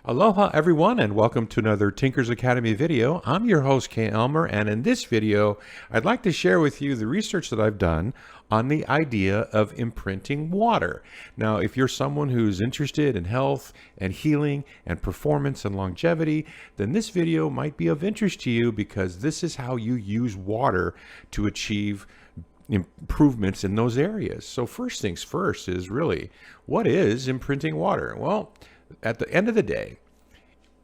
Aloha everyone and welcome to another Tinkers Academy video. I'm your host Kay Elmer, and in this video I'd like to share with you the research that I've done on the idea of imprinting water. Now, if you're someone who's interested in health and healing and performance and longevity, then this video might be of interest to you because this is how you use water to achieve improvements in those areas. So first things first is really, what is imprinting water? Well, at the end of the day,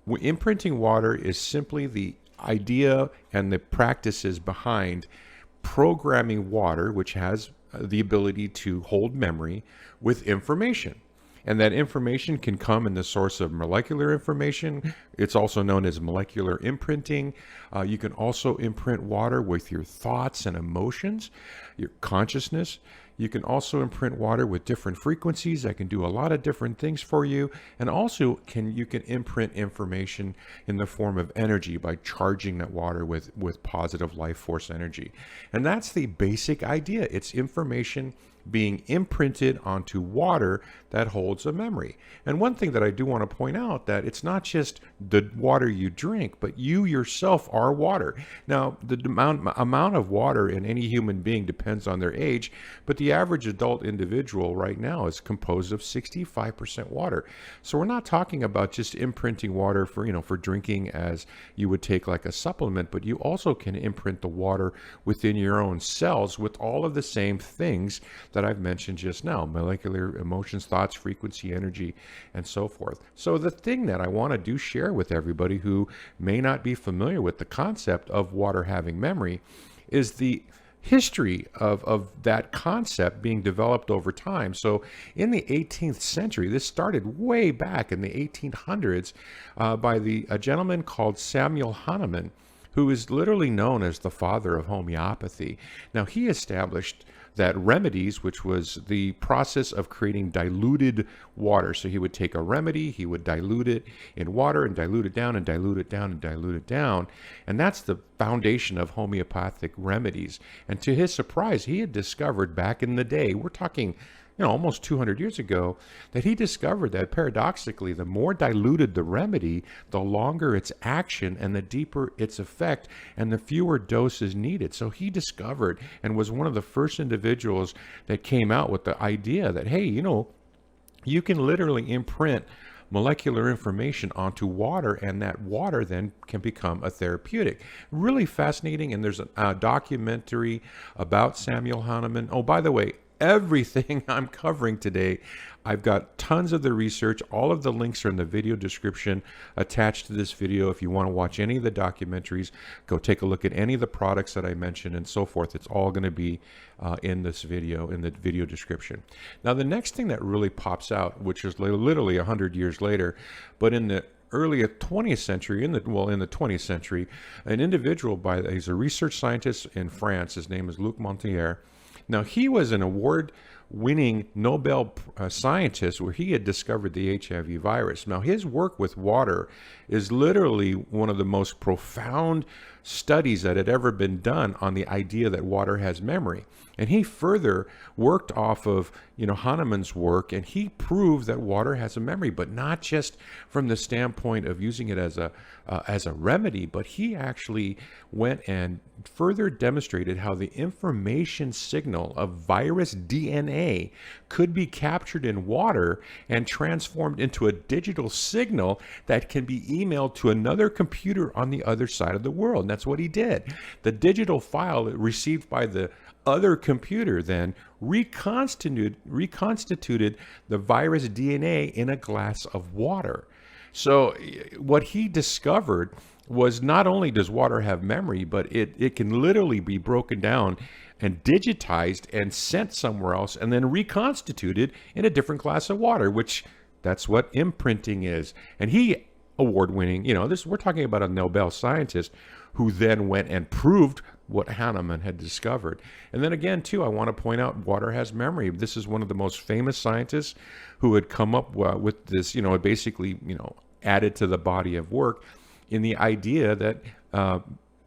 imprinting water is simply the idea and the practices behind programming water, which has the ability to hold memory with information. And that information can come in the source of molecular information. It's also known as molecular imprinting. You can also imprint water with your thoughts and emotions, your consciousness. You can also imprint water with different frequencies that can do a lot of different things for you. And also you can imprint information in the form of energy by charging that water with positive life force energy. And that's the basic idea. It's information being imprinted onto water that holds a memory. And one thing that I do want to point out, that it's not just the water you drink, but you yourself are water. Now, the amount of water in any human being depends on their age, but the average adult individual right now is composed of 65% water. So we're not talking about just imprinting water for drinking as you would take like a supplement, but you also can imprint the water within your own cells with all of the same things that I've mentioned just now: molecular, emotions, thoughts, frequency, energy, and so forth. So the thing that I want to share with everybody who may not be familiar with the concept of water having memory is the history of that concept being developed over time. So in the 18th century, this started way back in the 1800s by a gentleman called Samuel Hahnemann, who is literally known as the father of homeopathy. Now, he established that remedies, which was the process of creating diluted water. So he would take a remedy, he would dilute it in water and dilute it down and dilute it down and dilute it down. And that's the foundation of homeopathic remedies. And to his surprise, he had discovered back in the day, we're talking almost 200 years ago, that he discovered that paradoxically, the more diluted the remedy, the longer its action and the deeper its effect and the fewer doses needed. So he discovered and was one of the first individuals that came out with the idea that, hey, you can literally imprint molecular information onto water, and that water then can become a therapeutic. Really fascinating. And there's a documentary about Samuel Hahnemann. Oh, by the way, everything I'm covering today, I've got tons of the research. All of the links are in the video description attached to this video. If you want to watch any of the documentaries, go take a look at any of the products that I mentioned and so forth. It's all going to be in this video, in the video description. Now, the next thing that really pops out, which is literally 100 years later, but in the early 20th century, in the 20th century, an individual he's a research scientist in France. His name is Luc Montagnier. Now, he was an award-winning Nobel scientist where he had discovered the HIV virus. Now, his work with water is literally one of the most profound studies that had ever been done on the idea that water has memory. And he further worked off of, Hahnemann's work, and he proved that water has a memory, but not just from the standpoint of using it as a remedy, but he actually went and further demonstrated how the information signal of virus DNA could be captured in water and transformed into a digital signal that can be emailed to another computer on the other side of the world. And that's what he did. The digital file received by the other computer then reconstituted the virus DNA in a glass of water. So what he discovered was, not only does water have memory, but it can literally be broken down and digitized and sent somewhere else and then reconstituted in a different glass of water, which that's what imprinting is. And he, award-winning, we're talking about a Nobel scientist who then went and proved what Hahnemann had discovered. And then again, too, I want to point out water has memory. This is one of the most famous scientists who had come up with this, basically, added to the body of work in the idea that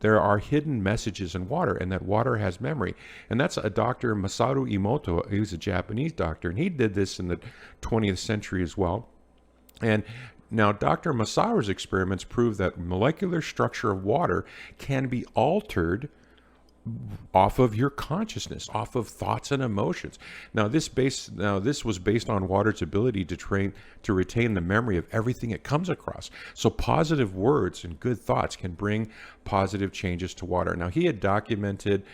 there are hidden messages in water and that water has memory. And that's a Dr. Masaru Emoto. He was a Japanese doctor, and he did this in the 20th century as well. And Now, Dr. Masaru's experiments prove that molecular structure of water can be altered off of your consciousness, off of thoughts and emotions. This was based on water's ability to retain the memory of everything it comes across. So positive words and good thoughts can bring positive changes to water. Now, he had documented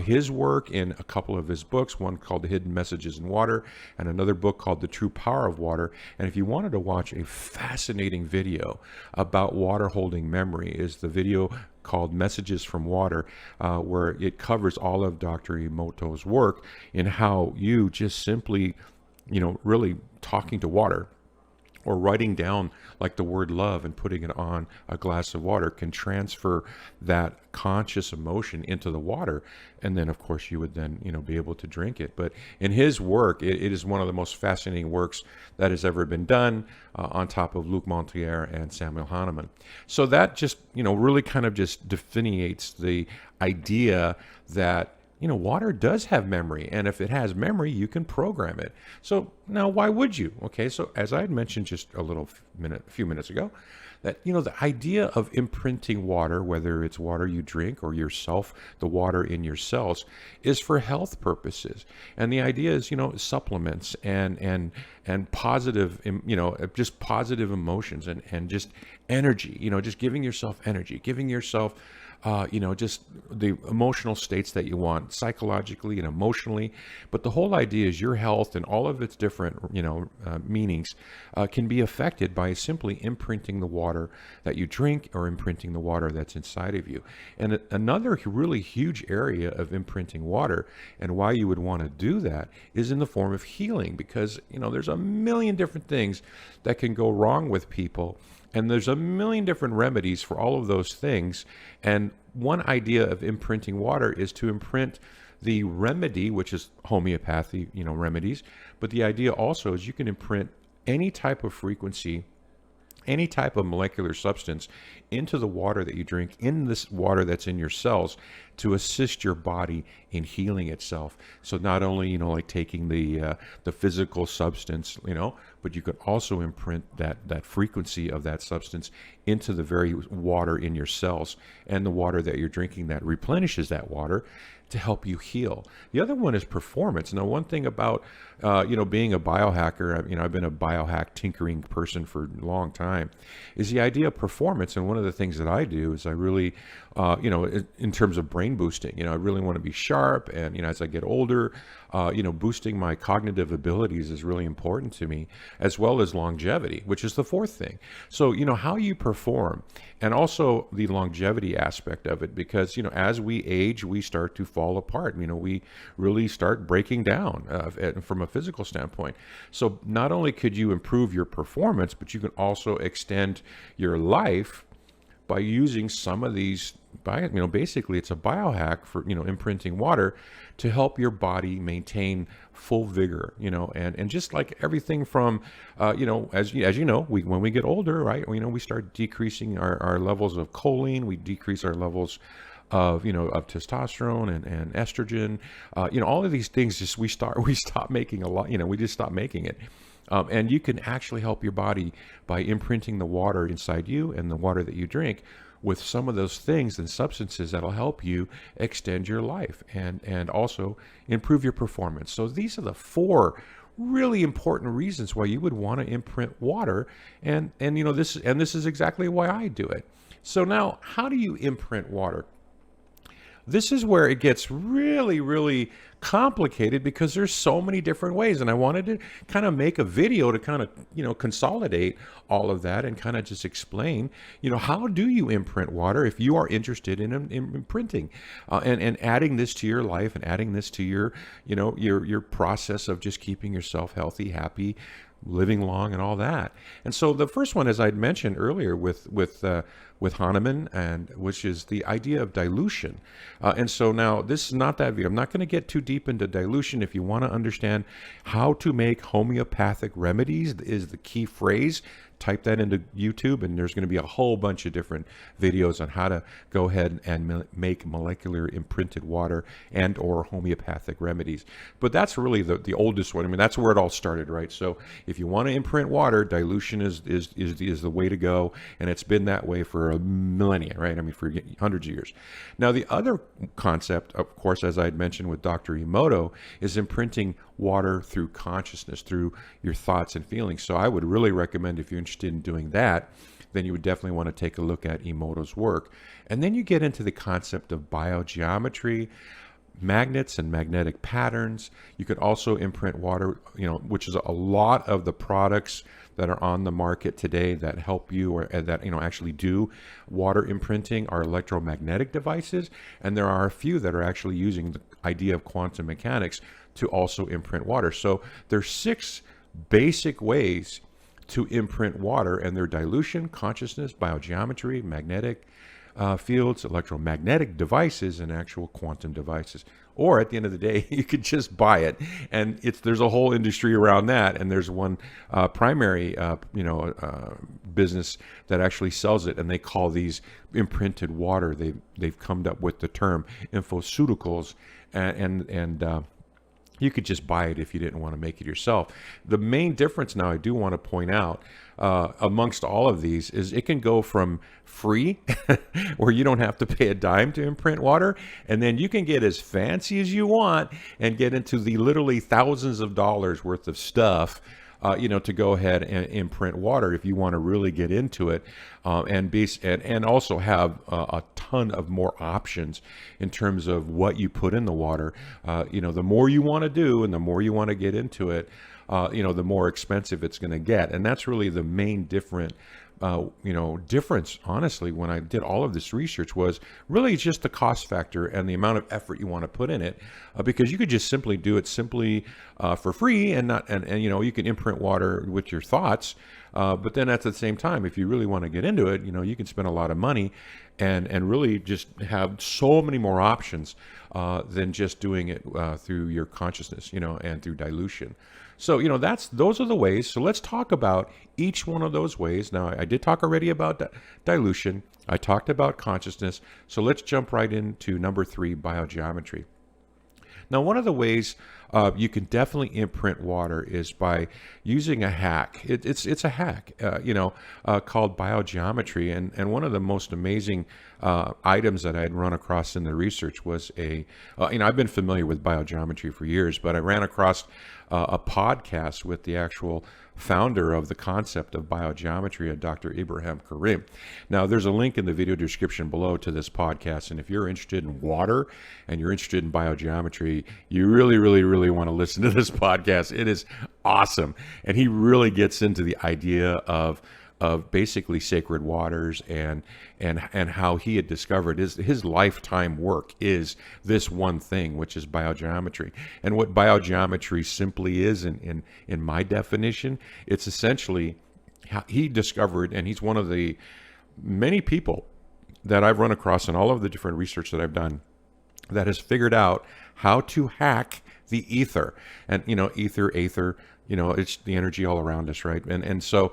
his work in a couple of his books, one called The Hidden Messages in Water and another book called The True Power of Water. And if you wanted to watch a fascinating video about water holding memory, is the video called Messages from Water, where it covers all of Dr. Emoto's work in how you just simply, really talking to water or writing down like the word love and putting it on a glass of water can transfer that conscious emotion into the water. And then of course you would then, be able to drink it. But in his work, it is one of the most fascinating works that has ever been done, on top of Luc Montagnier and Samuel Hahnemann. So that just, really kind of just delineates the idea that water does have memory, and if it has memory, you can program it. So now, why would you? Okay, so as I had mentioned just a few minutes ago, that the idea of imprinting water, whether it's water you drink or yourself, the water in your cells, is for health purposes. And the idea is, supplements and positive, just positive emotions and just energy. Just giving yourself energy, giving yourself just the emotional states that you want, psychologically and emotionally. But the whole idea is your health and all of its different, meanings can be affected by simply imprinting the water that you drink or imprinting the water that's inside of you. And another really huge area of imprinting water and why you would want to do that is in the form of healing, because, there's a million different things that can go wrong with people. And there's a million different remedies for all of those things. And one idea of imprinting water is to imprint the remedy, which is homeopathy, remedies. But the idea also is you can imprint any type of frequency, any type of molecular substance into the water that you drink, in this water that's in your cells, to assist your body in healing itself. So not only, like taking the physical substance, but you could also imprint that frequency of that substance into the very water in your cells and the water that you're drinking that replenishes that water to help you heal. The other one is performance. Now, one thing about, being a biohacker, I've been a biohack tinkering person for a long time, is the idea of performance. And one of the things that I do is I really, in terms of brain boosting, I really want to be sharp. And, as I get older, boosting my cognitive abilities is really important to me, as well as longevity, which is the fourth thing. So, how you perform, and also the longevity aspect of it, because, as we age, we start to fall apart. We really start breaking down from a physical standpoint. So not only could you improve your performance, but you can also extend your life by using some of these, basically it's a biohack for, imprinting water to help your body maintain full vigor, and just like everything from, as you know, when we get older, right, we start decreasing our levels of choline, we decrease our levels of testosterone and estrogen, all of these things, just we stop making a lot, we just stop making it. And you can actually help your body by imprinting the water inside you and the water that you drink with some of those things and substances that'll help you extend your life and also improve your performance. So these are the four really important reasons why you would want to imprint water. And this is exactly why I do it. So now, how do you imprint water? This is where it gets really, really complicated, because there's so many different ways. And I wanted to kind of make a video to kind of, consolidate all of that and kind of just explain, how do you imprint water if you are interested in imprinting and adding this to your life and adding this to your process of just keeping yourself healthy, happy, living long, and all that. And so the first one, as I'd mentioned earlier with Hahnemann, and which is the idea of dilution. And so now this is not that video. I'm not going to get too deep into dilution. If you want to understand how to make homeopathic remedies, is the key phrase type that into YouTube, and there's going to be a whole bunch of different videos on how to go ahead and make molecular imprinted water and or homeopathic remedies. But that's really the oldest one. I mean, that's where it all started, right? So if you want to imprint water, dilution is the way to go, and it's been that way for a millennia, right? I mean, for hundreds of years. Now, the other concept, of course, as I had mentioned with Dr. Emoto, is imprinting water through consciousness, through your thoughts and feelings. So I would really recommend, if you're interested in doing that, then you would definitely want to take a look at Emoto's work. And then you get into the concept of biogeometry, magnets and magnetic patterns. You could also imprint water, which is a lot of the products that are on the market today that help you or that actually do water imprinting are electromagnetic devices, and there are a few that are actually using the idea of quantum mechanics to also imprint water. So there's 6 basic ways to imprint water, and their dilution, consciousness, biogeometry, magnetic fields, electromagnetic devices, and actual quantum devices. Or at the end of the day, you could just buy it, and there's a whole industry around that. And there's one primary, business that actually sells it, and they call these imprinted water. They've come up with the term infoceuticals, and you could just buy it if you didn't want to make it yourself. The main difference now I do want to point out amongst all of these is it can go from free, where you don't have to pay a dime to imprint water, and then you can get as fancy as you want and get into the literally thousands of dollars worth of stuff to go ahead and imprint water if you want to really get into it, and also have a ton of more options in terms of what you put in the water. The more you want to do and the more you want to get into it, the more expensive it's going to get. And that's really the main difference, honestly, when I did all of this research, was really just the cost factor and the amount of effort you want to put in it, because you could just simply do it for free and you can imprint water with your thoughts. But then at the same time, if you really want to get into it, you can spend a lot of money and really just have so many more options than just doing it through your consciousness, and through dilution. So, those are the ways. So let's talk about each one of those ways. Now, I did talk already about dilution. I talked about consciousness. So let's jump right into number 3, biogeometry. Now, one of the ways you can definitely imprint water is by using a hack. It's a hack, called biogeometry. And one of the most amazing items that I had run across in the research was I've been familiar with biogeometry for years, but I ran across a podcast with the actual founder of the concept of biogeometry, Dr. Ibrahim Karim. Now, there's a link in the video description below to this podcast, and if you're interested in water and you're interested in biogeometry, you really, really, really want to listen to this podcast. It is awesome, and he really gets into the idea of basically sacred waters and how he had discovered his lifetime work is this one thing, which is biogeometry. And what biogeometry simply is, in my definition, it's essentially how he discovered, and he's one of the many people that I've run across in all of the different research that I've done that has figured out how to hack the ether. And ether, it's the energy all around us, right? And so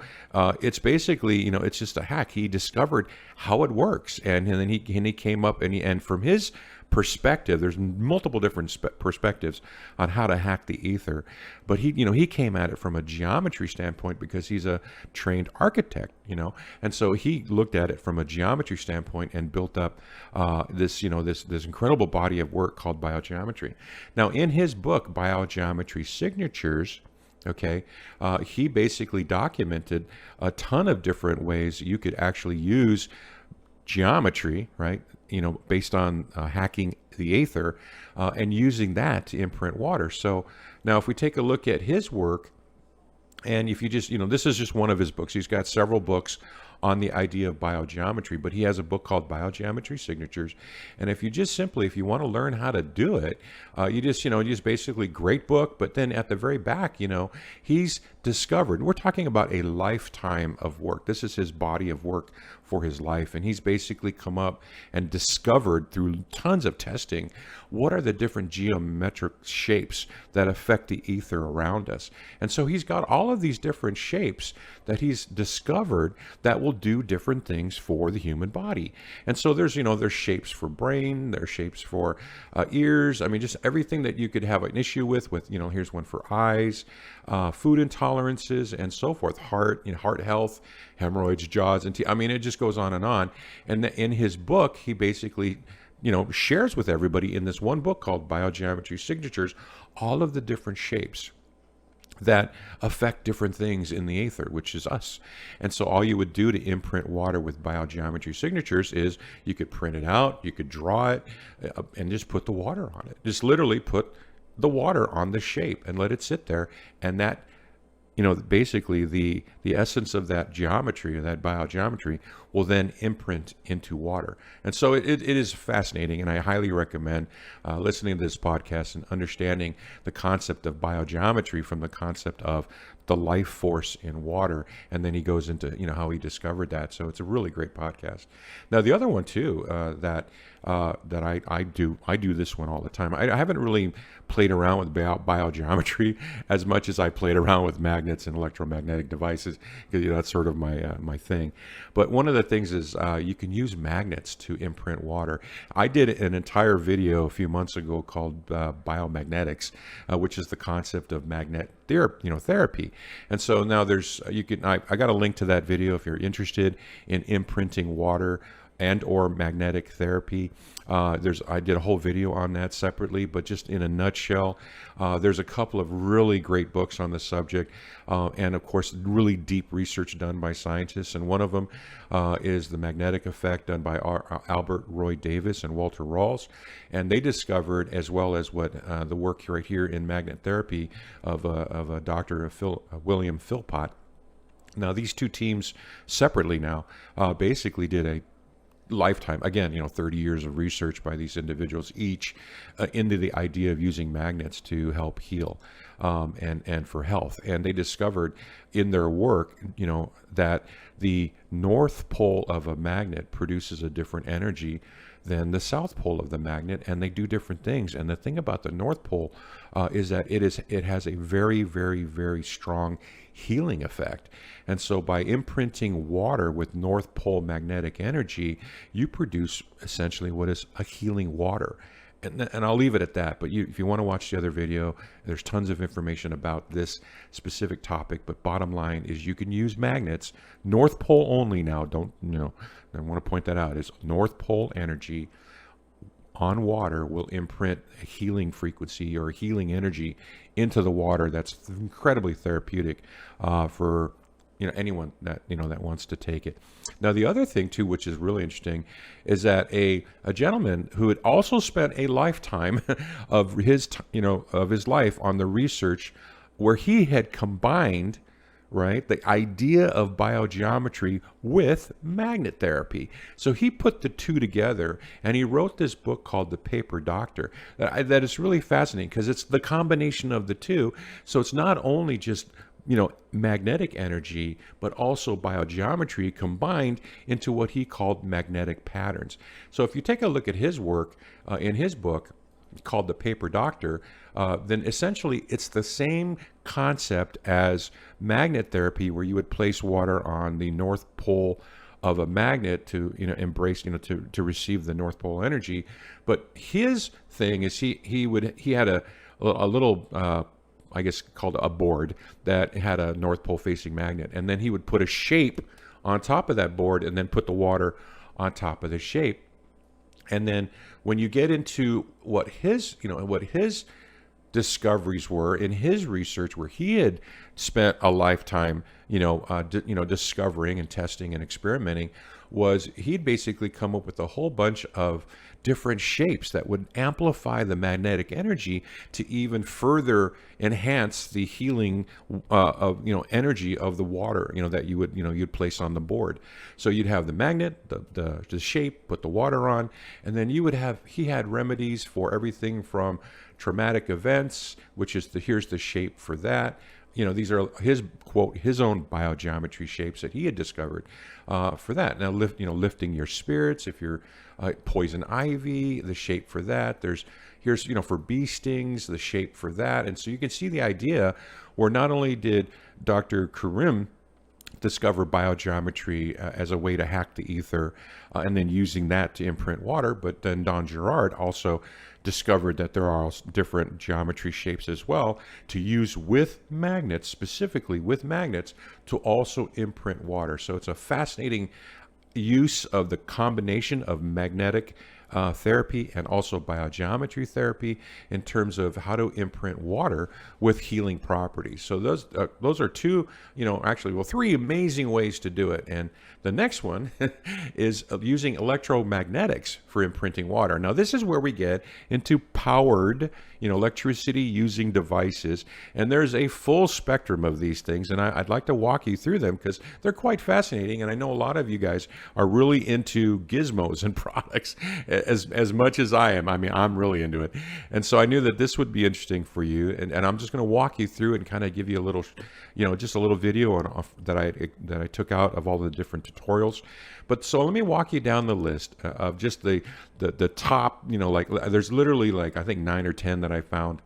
it's basically, it's just a hack. He discovered how it works, and then he came up and from his perspective, there's multiple different perspectives on how to hack the ether, but he came at it from a geometry standpoint because he's a trained architect, and so he looked at it from a geometry standpoint and built up this incredible body of work called biogeometry. Now, in his book, Biogeometry Signatures, he basically documented a ton of different ways you could actually use geometry, right? Based on hacking the ether and using that to imprint water. So now if we take a look at his work, and if you just, this is just one of his books. He's got several books on the idea of biogeometry, but he has a book called BioGeometry Signatures. And if you just simply, if you want to learn how to do it, you just basically great book. But then at the very back, he's discovered, we're talking about a lifetime of work. This is his body of work for his life. And he's basically come up and discovered through tons of testing, what are the different geometric shapes that affect the ether around us. And so he's got all of these different shapes that he's discovered that will do different things for the human body. And so there's shapes for brain, there's shapes for ears. I mean, just everything that you could have an issue with, here's one for eyes, food intolerances, and so forth, heart health, hemorrhoids, jaws, and teeth. I mean, it just goes on. And in his book, he basically shares with everybody in this one book called BioGeometry Signatures all of the different shapes that affect different things in the aether, which is us. And so all you would do to imprint water with biogeometry signatures is you could print it out, you could draw it, and just put the water on it. Just literally put the water on the shape and let it sit there. And that, basically the essence of that geometry or that biogeometry will then imprint into water. And so it is fascinating, and I highly recommend listening to this podcast and understanding the concept of biogeometry from the concept of the life force in water. And then he goes into how he discovered that. So it's a really great podcast. Now the other one too that I do this one all the time. I haven't really played around with biogeometry as much as I played around with magnets and electromagnetic devices, because that's sort of my thing. But one of the things is you can use magnets to imprint water. I did an entire video a few months ago called BioMagnetics, which is the concept of magnet therapy. And so now I got a link to that video if you're interested in imprinting water and or magnetic therapy. I did a whole video on that separately, but just in a nutshell, there's a couple of really great books on the subject, and of course really deep research done by scientists. And one of them is The Magnetic Effect, done by Albert Roy Davis and Walter Rawls. And they discovered, as well as what the work right here in magnet therapy of a Dr. William Philpott. Now these two teams separately now basically did a lifetime, again, 30 years of research by these individuals each into the idea of using magnets to help heal and for health. And they discovered in their work, that the north pole of a magnet produces a different energy than the south pole of the magnet, and they do different things. And the thing about the north pole is that it has a very, very, very strong healing effect. And so by imprinting water with north pole magnetic energy, you produce essentially what is a healing water. And I'll leave it at that. But if you want to watch the other video, there's tons of information about this specific topic. But bottom line is you can use magnets, north pole only now. I want to point that out, is north pole energy on water will imprint a healing frequency or a healing energy into the water that's incredibly therapeutic for anyone that that wants to take it. Now the other thing too, which is really interesting, is that a gentleman who had also spent a lifetime of his life on the research where he had combined the idea of biogeometry with magnet therapy. So he put the two together and he wrote this book called The Paper Doctor. That is really fascinating because it's the combination of the two. So it's not only just magnetic energy, but also biogeometry combined into what he called magnetic patterns. So if you take a look at his work in his book called The Paper Doctor, then essentially it's the same concept as magnet therapy, where you would place water on the north pole of a magnet to embrace to receive the north pole energy. But his thing is he had a little I guess called a board that had a north pole facing magnet, and then he would put a shape on top of that board and then put the water on top of the shape. And then when you get into what his discoveries were in his research, where he had spent a lifetime discovering and testing and experimenting was he'd basically come up with a whole bunch of different shapes that would amplify the magnetic energy to even further enhance the healing of energy of the water that you'd place on the board. So you'd have the magnet, the shape, put the water on, and then he had remedies for everything from traumatic events, which is here's the shape for that. These are his own biogeometry shapes that he had discovered for that. Now, lifting your spirits. If you're poison ivy, the shape for that. Here's for bee stings, the shape for that. And so you can see the idea where not only did Dr. Karim discover biogeometry as a way to hack the ether and then using that to imprint water, but then Don Gerard also discovered that there are different geometry shapes as well to use with magnets, specifically with magnets, to also imprint water. So it's a fascinating use of the combination of magnetic therapy and also biogeometry therapy in terms of how to imprint water with healing properties. So those are three amazing ways to do it. And the next one is using electromagnetics for imprinting water. Now this is where we get into powered electricity using devices, and there's a full spectrum of these things, and I'd like to walk you through them because they're quite fascinating, and I know a lot of you guys are really into gizmos and products as much as I am. I mean, I'm really into it, and so I knew that this would be interesting for you, and I'm just going to walk you through and kind of give you a little, just a little video that I took out of all the different tutorials. But so let me walk you down the list of just the top, there's literally I think 9 or 10 that I found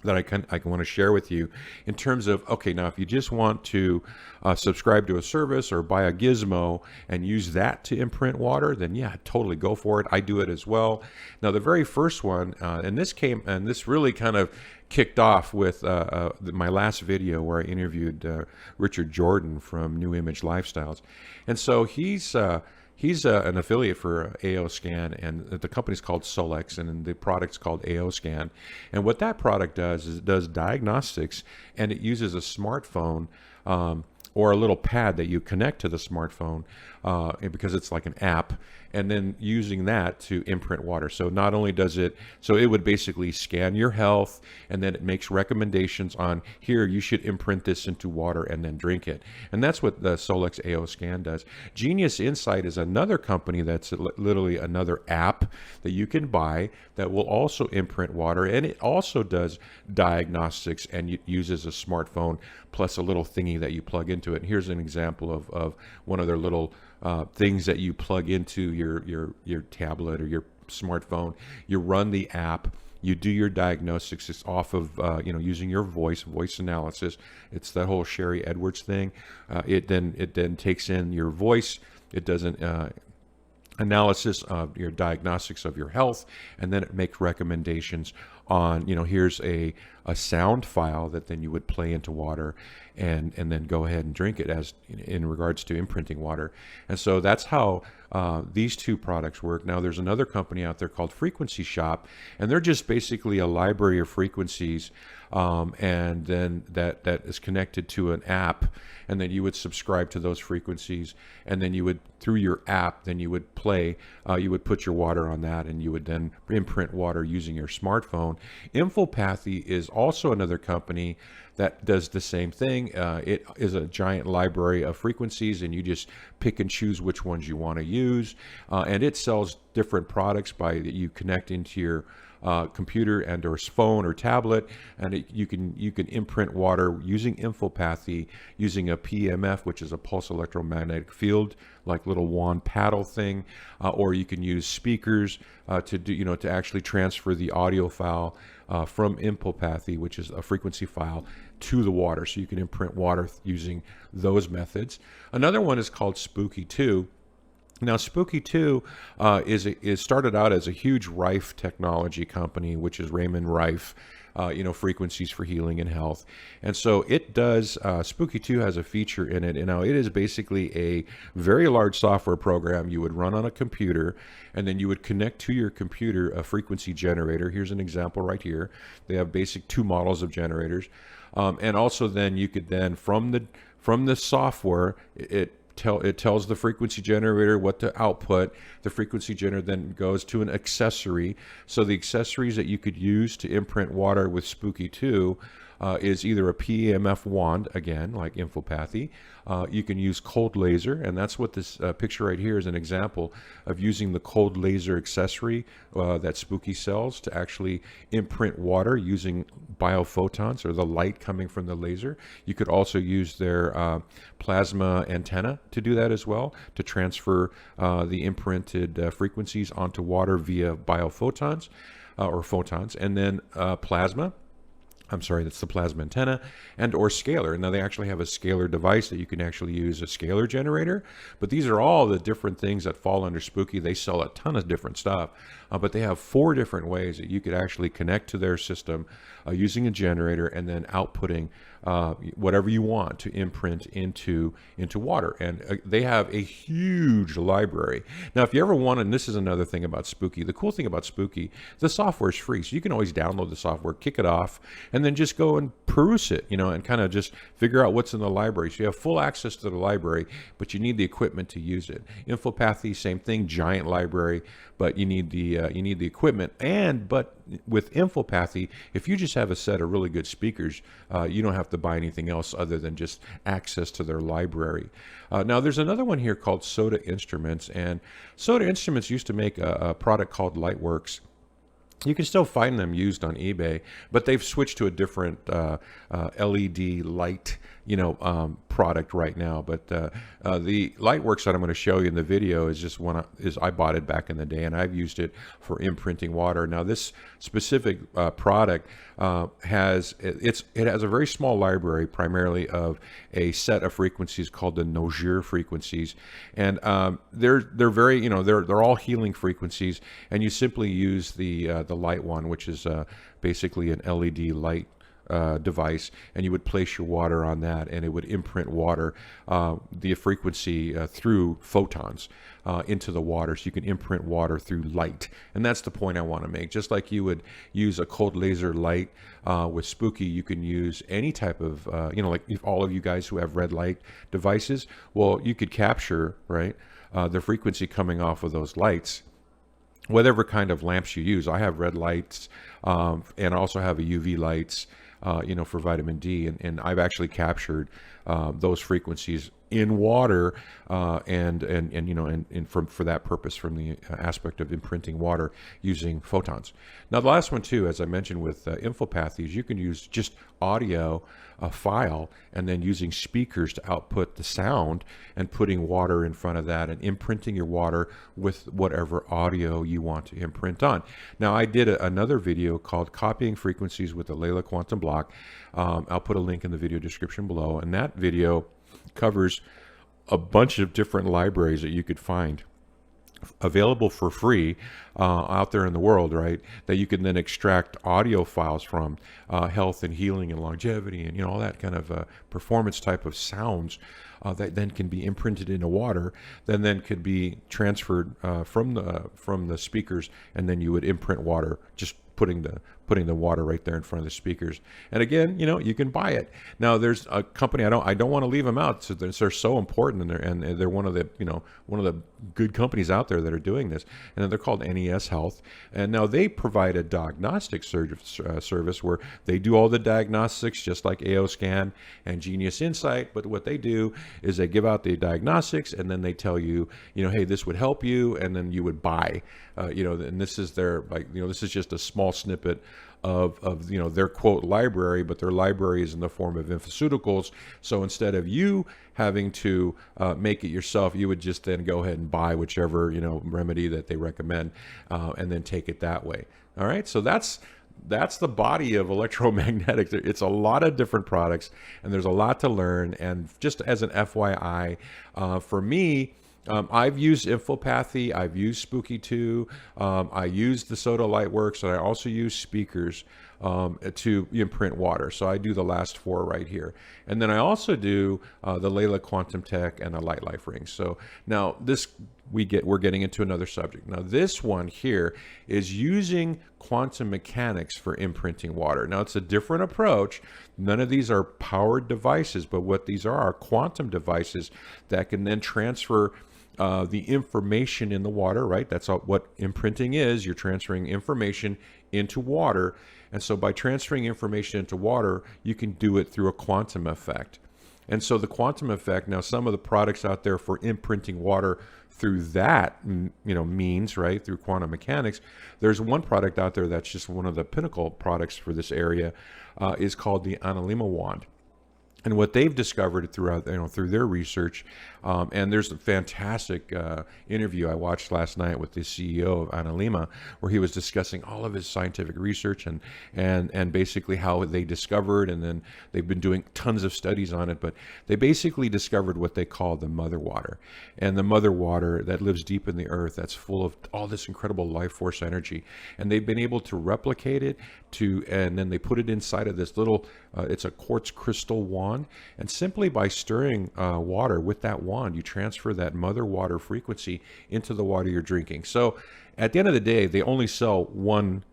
that I want to share with you in terms of, okay, now if you just want to subscribe to a service or buy a gizmo and use that to imprint water, then yeah, totally go for it. I do it as well. Now the very first one, and this really kind of kicked off with my last video where I interviewed Richard Jordan from New Image Lifestyles. And so he's an affiliate for AO Scan, and the company's called Solex, and the product's called AO Scan. And what that product does is it does diagnostics, and it uses a smartphone or a little pad that you connect to the smartphone because it's like an app, and then using that to imprint water. So not only does it would basically scan your health, and then it makes recommendations on, here, you should imprint this into water and then drink it. And that's what the Solex AO Scan does. Genius Insight is another company that's literally another app that you can buy that will also imprint water, and it also does diagnostics, and it uses a smartphone plus a little thingy that you plug into it. And here's an example of one of their little things that you plug into your tablet or your smartphone. You run the app, you do your diagnostics. It's off of using your voice analysis. It's that whole Sherry Edwards thing. It then takes in your voice. It does an analysis of your diagnostics of your health, and then it makes recommendations on, here's a sound file that then you would play into water and then go ahead and drink it as in regards to imprinting water. And so that's how these two products work. Now there's another company out there called Frequency Shop, and they're just basically a library of frequencies, and then that is connected to an app, and then you would subscribe to those frequencies, and then you would, through your app, then you would play, you would put your water on that, and you would then imprint water using your smartphone. Infopathy is also another company that does the same thing. It is a giant library of frequencies, and you just pick and choose which ones you want to use, and it sells different products that you connect into your computer and or phone or tablet, and you can imprint water using Infopathy, using a PEMF, which is a pulse electromagnetic field, like little wand paddle thing, or you can use speakers to actually transfer the audio file from Infopathy, which is a frequency file, to the water. So you can imprint water using those methods. Another one is called Spooky 2. Now, Spooky 2 is started out as a huge Rife technology company, which is Raymond Rife. frequencies for healing and health. And so it does, Spooky 2 has a feature in it, and now it is basically a very large software program you would run on a computer, and then you would connect to your computer a frequency generator. Here's an example right here. They have basic 2 models of generators. And also then you could then, from the software, it tells the frequency generator what to output. The frequency generator then goes to an accessory. So the accessories that you could use to imprint water with Spooky 2 is either a PEMF wand, again, like Infopathy. You can use cold laser, and that's what this picture right here is an example of using the cold laser accessory that Spooky sells to actually imprint water using biophotons, or the light coming from the laser. You could also use their plasma antenna to do that as well, to transfer the imprinted frequencies onto water via biophotons or photons, and then plasma. I'm sorry, that's the plasma antenna, and or scalar. Now they actually have a scalar device that you can actually use, a scalar generator, but these are all the different things that fall under Spooky. They sell a ton of different stuff, but they have 4 different ways that you could actually connect to their system using a generator and then outputting whatever you want to imprint into water. And they have a huge library. Now, if you ever want, and this is another thing about Spooky, the cool thing about Spooky, the software is free, so you can always download the software, kick it off, and then just go and peruse it, and kind of just figure out what's in the library. So you have full access to the library, but you need the equipment to use it. Infopathy, same thing, giant library, but you need the equipment. But with Infopathy, if you just have a set of really good speakers, you don't have to buy anything else other than just access to their library. Now, there's another one here called Soda Instruments, and Soda Instruments used to make a product called Lightworks. You can still find them used on eBay, but they've switched to a different LED light, product right now. But the Lightworks that I'm going to show you in the video is just I bought it back in the day, and I've used it for imprinting water. Now, this specific product has a very small library, primarily of a set of frequencies called the Nogier frequencies, and they're very they're all healing frequencies, and you simply use the light one, which is basically an LED light device, and you would place your water on that, and it would imprint water, the frequency through photons into the water. So you can imprint water through light, and that's the point I want to make. Just like you would use a cold laser light with Spooky, you can use any type of like if all of you guys who have red light devices, well, you could capture the frequency coming off of those lights, whatever kind of lamps you use. I have red lights, and I also have a UV lights, for vitamin D, and I've actually captured those frequencies in water, and for that purpose, from the aspect of imprinting water using photons. Now, the last one too, as I mentioned with Infopathy, is you can use just audio file, and then using speakers to output the sound, and putting water in front of that, and imprinting your water with whatever audio you want to imprint on. Now, I did another video called Copying Frequencies with the Leela Quantum Block. I'll put a link in the video description below, and that video covers a bunch of different libraries that you could find available for free out there in the world, that you can then extract audio files from, health and healing and longevity, and all that kind of performance type of sounds that then can be imprinted into water, then could be transferred from the speakers, and then you would imprint water, just putting the water right there in front of the speakers. And again, you can buy it. Now, there's a company, I don't want to leave them out, so they're so important, and they're one of the good companies out there that are doing this, and they're called NES Health. And now they provide a diagnostic service where they do all the diagnostics, just like AO Scan and Genius Insight. But what they do is they give out the diagnostics, and then they tell you, hey, this would help you, and then you would buy, and this is their, this is just a small snippet of their quote library, but their library is in the form of infoceuticals. So instead of you having to make it yourself, you would just then go ahead and buy whichever remedy that they recommend, and then take it that way. All right, so that's the body of electromagnetics. It's a lot of different products, and there's a lot to learn. And just as an FYI, for me, I've used Infopathy, I've used Spooky 2, I use the Soda Lightworks, and I also use speakers to imprint water. So I do the last four right here. And then I also do the Leela Quantum Tech and the Light Life rings. So now this, we're getting into another subject. Now this one here is using quantum mechanics for imprinting water. Now it's a different approach. None of these are powered devices, but what these are quantum devices that can then transfer the information in the water, right? That's what imprinting is. You're transferring information into water. And so by transferring information into water, you can do it through a quantum effect. And so the quantum effect, now some of the products out there for imprinting water through that, means, right, through quantum mechanics, there's one product out there that's just one of the pinnacle products for this area, is called the Analemma wand. And what they've discovered throughout, through their research, and there's a fantastic interview I watched last night with the CEO of Analemma, where he was discussing all of his scientific research and basically how they discovered, and then they've been doing tons of studies on it, but they basically discovered what they call the mother water. And the mother water that lives deep in the earth, that's full of all this incredible life force energy. And they've been able to replicate it and then they put it inside of this little, it's a quartz crystal wand. And simply by stirring water with that wand, you transfer that mother water frequency into the water you're drinking. So at the end of the day, they only sell one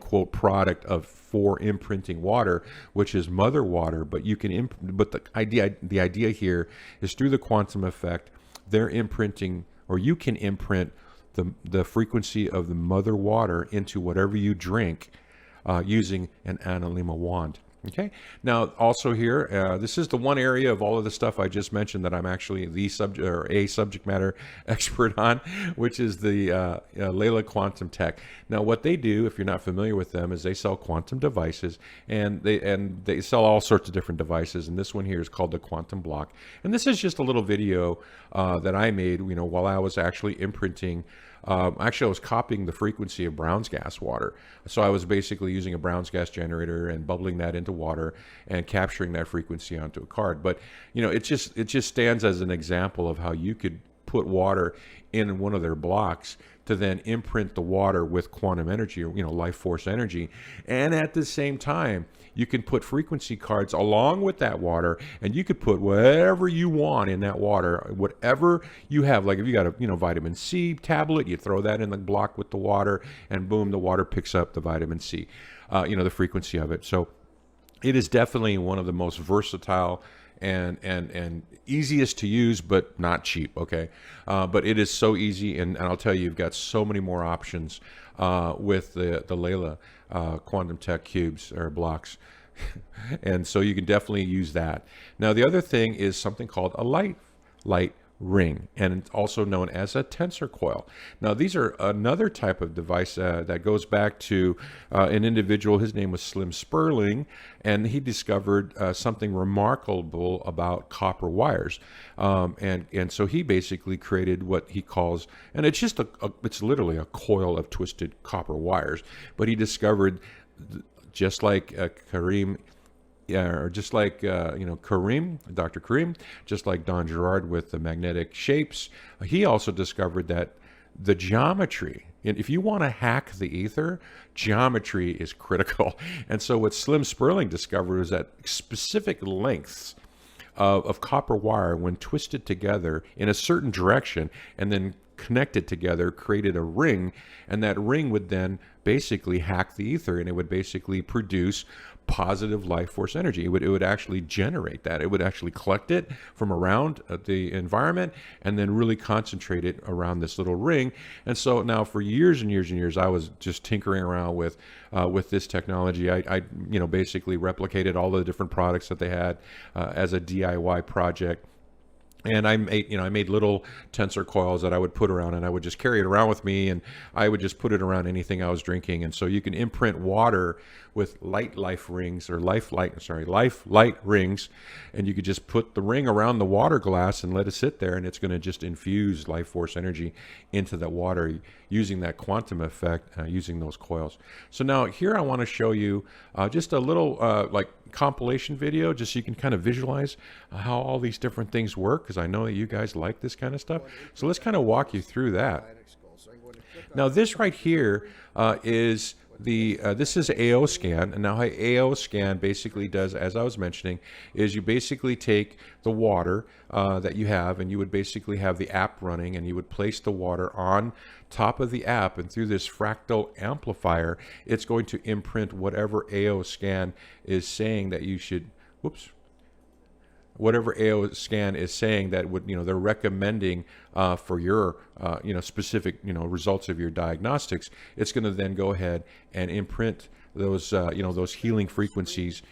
quote product for imprinting water, which is mother water. But you can, but the idea here is through the quantum effect, they're imprinting, or you can imprint the frequency of the mother water into whatever you drink using an Analemma wand. Okay. Now, also here, this is the one area of all of the stuff I just mentioned that I'm actually the subject or a subject matter expert on, which is the Leela Quantum Tech. Now, what they do, if you're not familiar with them, is they sell quantum devices, and they sell all sorts of different devices. And this one here is called the Quantum Bloc. And this is just a little video that I made, while I was actually imprinting. Actually, I was copying the frequency of Brown's gas water. So I was basically using a Brown's gas generator and bubbling that into water and capturing that frequency onto a card. But, it just stands as an example of how you could put water in one of their blocks to then imprint the water with quantum energy, or life force energy. And at the same time, you can put frequency cards along with that water, and you could put whatever you want in that water, whatever you have. Like if you got a vitamin C tablet, you throw that in the block with the water, and boom, the water picks up the vitamin C, the frequency of it. So it is definitely one of the most versatile and easiest to use, but not cheap. Okay, but it is so easy, and I'll tell you, you've got so many more options with the Leela Quantum Tech cubes or blocks. And so you can definitely use that. Now the other thing is something called a light ring, and it's also known as a tensor coil. Now these are another type of device that goes back to an individual. His name was Slim Sperling, and he discovered something remarkable about copper wires, and so he basically created what he calls, and it's just it's literally a coil of twisted copper wires, but he discovered, just like Karim, or just like Karim, Dr. Karim, just like Don Gerard with the magnetic shapes, he also discovered that the geometry, and if you want to hack the ether, geometry is critical. And so what Slim Sperling discovered is that specific lengths of copper wire, when twisted together in a certain direction and then connected together, created a ring, and that ring would then basically hack the ether, and it would basically produce positive life force energy. It would actually generate that. It would actually collect it from around the environment and then really concentrate it around this little ring. And so now for years and years and years, I was just tinkering around with this technology. I basically replicated all the different products that they had as a DIY project. And I made little tensor coils that I would put around, and I would just carry it around with me, and I would just put it around anything I was drinking. And so you can imprint water with life light rings, and you could just put the ring around the water glass and let it sit there, and it's going to just infuse life force energy into that water using that quantum effect, using those coils. So now here I want to show you just a little compilation video just so you can kind of visualize how all these different things work, because I know that you guys like this kind of stuff. So let's kind of walk you through that. Now this right here is this is AO Scan, and now how AO Scan basically does, as I was mentioning, is you basically take the water that you have, and you would basically have the app running, and you would place the water on top of the app, and through this fractal amplifier, it's going to imprint whatever AO Scan is saying that you should, whoops, whatever AO Scan is saying that would, they're recommending for your, specific, results of your diagnostics. It's going to then go ahead and imprint those, those healing frequencies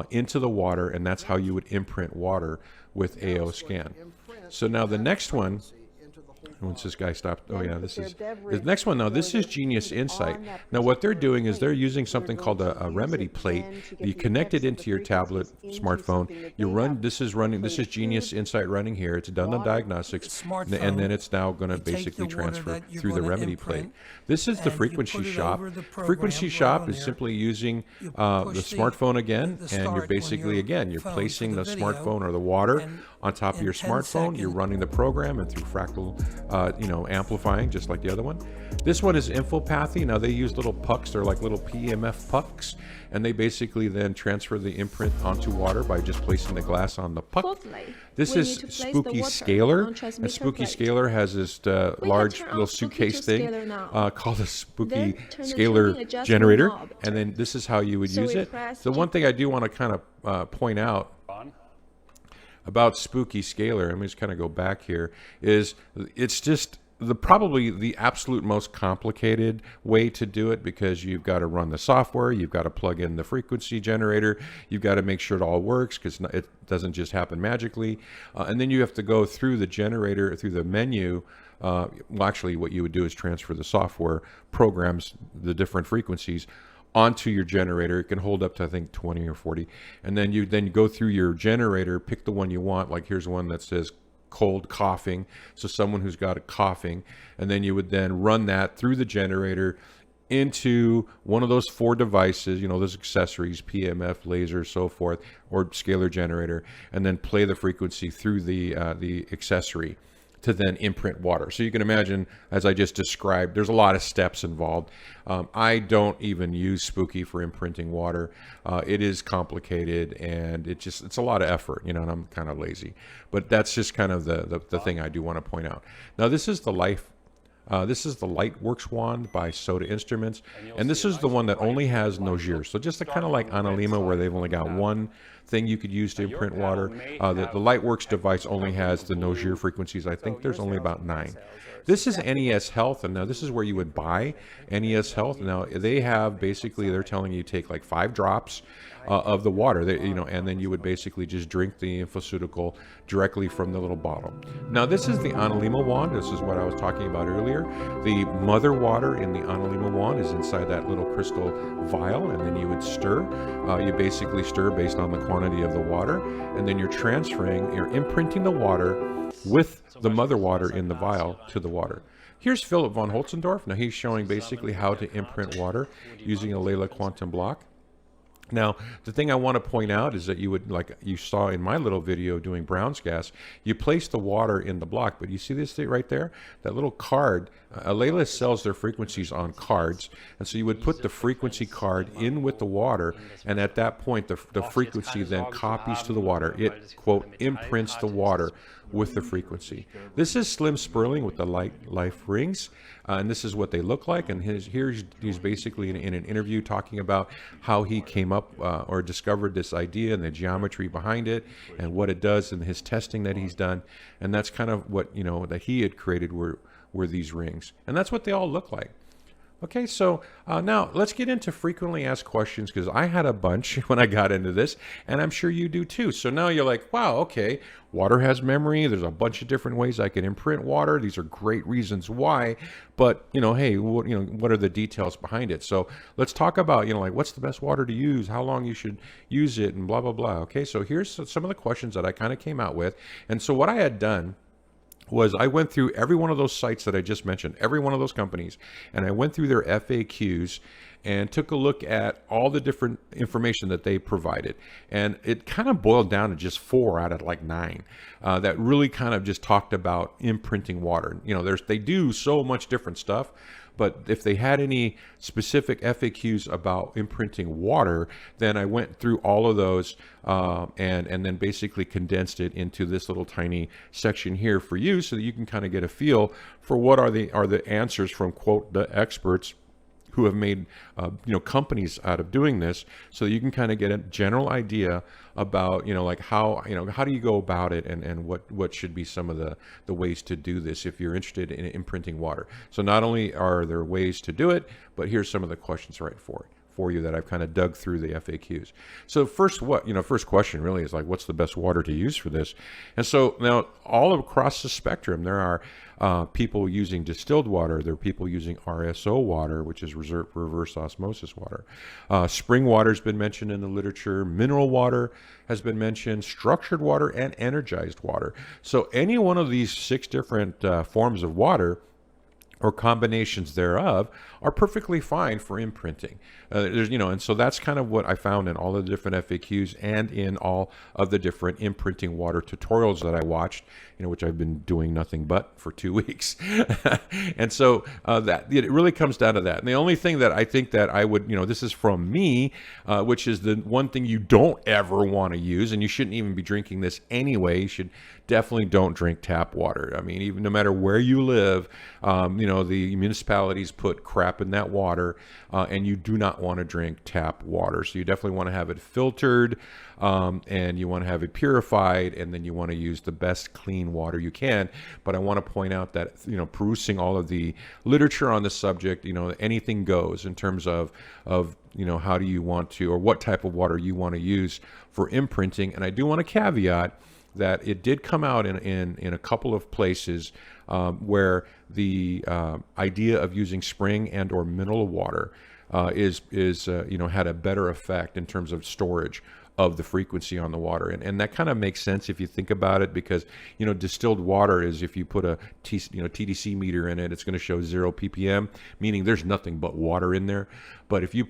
into the water, and that's how you would imprint water with AO Scan. So now the next one, once this guy stopped, oh yeah, this is the next one. Now this is Genius Insight. Now what they're doing is they're using something called a remedy plate. You connect it into your tablet, smartphone. You run. This is Genius Insight running here. It's done on diagnostics, and then it's now going to basically transfer through the remedy plate. This is the frequency shop. Frequency shop is simply using the smartphone again, and you're basically you're placing the smartphone or the water on top of your smartphone. You're running the program, and through fractal amplifying, just like the other one. This one is Infopathy. Now they use little pucks. They're like little PEMF pucks, and they basically then transfer the imprint onto water by just placing the glass on the puck. This is Spooky Scalar, and Spooky Scalar has this large little suitcase thing called a Spooky Scalar generator, and then this is how you would use it. So one thing I do want to kind of point out about Spooky Scalar, let me just kind of go back here, is it's just probably the absolute most complicated way to do it, because you've got to run the software, you've got to plug in the frequency generator, you've got to make sure it all works, because it doesn't just happen magically, and then you have to go through the generator, through the menu. Well, actually what you would do is transfer the software programs, the different frequencies, onto your generator. It can hold up to, I think, 20 or 40, and then you go through your generator, pick the one you want. Like here's one that says cold coughing, so someone who's got a coughing, and then you would then run that through the generator into one of those 4 devices, those accessories, PMF, laser, so forth, or scalar generator, and then play the frequency through the accessory to then imprint water. So you can imagine, as I just described, there's a lot of steps involved. I don't even use Spooky for imprinting water. It is complicated, and it's a lot of effort, and I'm kind of lazy. But that's just kind of the thing I do want to point out. Now this is the Lightworks wand by Soda Instruments, and this is the one that only has Nogier. So just kind of like Analemma, where they've only got one thing you could use to imprint water. The Lightworks device only has the Nogier frequencies. I think there's only about 9. This is NES Health, and now this is where you would buy NES Health. Now they have they're telling you take like 5 drops of the water, and then you would basically just drink the infoceutical directly from the little bottle. Now this is the Analemma wand. This is what I was talking about earlier. The mother water in the Analemma wand is inside that little crystal vial, and then you would stir. You basically stir based on the quantity of the water, and then you're imprinting the water with the mother water in the vial to the water. Here's Philip von Holzendorf. Now he's showing basically how to imprint water using a Leela quantum block. Now, the thing I want to point out is that you would, like you saw in my little video doing Brown's gas, you place the water in the block, but you see this thing right there? That little card, Leela sells their frequencies on cards, and so you would put the frequency card in with the water, and at that point, the frequency then copies to the water. It, quote, imprints the water with the frequency. This is Slim Sperling with the Life Rings, and this is what they look like. And he's basically in an interview talking about how he came up or discovered this idea and the geometry behind it and what it does and his testing that he's done. And that's kind of what that he had created were these rings, and that's what they all look like. Okay, so now let's get into frequently asked questions, because I had a bunch when I got into this, and I'm sure you do too. So now you're like, wow, okay, water has memory. There's a bunch of different ways I can imprint water. These are great reasons why, but hey, what are the details behind it? So let's talk about, like what's the best water to use, how long you should use it, and blah, blah, blah. Okay, so here's some of the questions that I kind of came out with. And so what I had done was I went through every one of those sites that I just mentioned, every one of those companies, and I went through their FAQs, and took a look at all the different information that they provided. And it kind of boiled down to just 4 out of like 9 that really kind of just talked about imprinting water. You know, they do so much different stuff, but if they had any specific FAQs about imprinting water, then I went through all of those and then basically condensed it into this little tiny section here for you, so that you can kind of get a feel for what are the answers from, quote, the experts who have made companies out of doing this, so that you can kind of get a general idea about like how do you go about it, and what should be some of the ways to do this if you're interested in imprinting water. So not only are there ways to do it, but here's some of the questions right for you that I've kind of dug through the FAQs. So first question really is like, what's the best water to use for this? And so now all across the spectrum, there are people using distilled water. There are people using RSO water, which is reverse osmosis water. Spring water has been mentioned in the literature. Mineral water has been mentioned. Structured water and energized water. So any one of these 6 different forms of water or combinations thereof are perfectly fine for imprinting. And so that's kind of what I found in all of the different FAQs and in all of the different imprinting water tutorials that I watched, which I've been doing nothing but for 2 weeks. And so that it really comes down to that. And the only thing that I think that I would, this is from me, which is the one thing you don't ever want to use, and you shouldn't even be drinking this anyway. You should definitely don't drink tap water. I mean, even no matter where you live, the municipalities put crap in that water, and you do not want to drink tap water. So you definitely want to have it filtered, and you want to have it purified, and then you want to use the best clean water you can. But I want to point out that, perusing all of the literature on the subject, anything goes in terms of how do you want to, or what type of water you want to use for imprinting. And I do want to caveat that it did come out in a couple of places where the idea of using spring and or mineral water is had a better effect in terms of storage of the frequency on the water. And that kind of makes sense if you think about it, because distilled water is, if you put a TDC meter in it, it's going to show 0 ppm, meaning there's nothing but water in there. But if you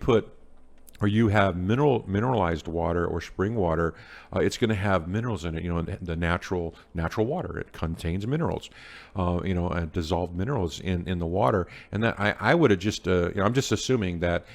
you have mineralized water or spring water, it's going to have minerals in it. The natural water, it contains minerals, and dissolved minerals in the water. And that I would have just, I'm just assuming that,